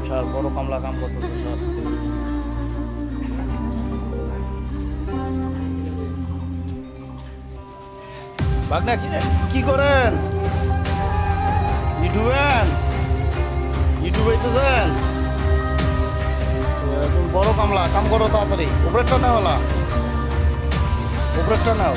Sir বড় কামলা কাম করতেছে স্যার। ভাগনা কি করেন? ইউটিউবেন বড় কামলা কাম করো তাড়াতাড়ি, উপরেরটা নাও, উপরেরটা নাও।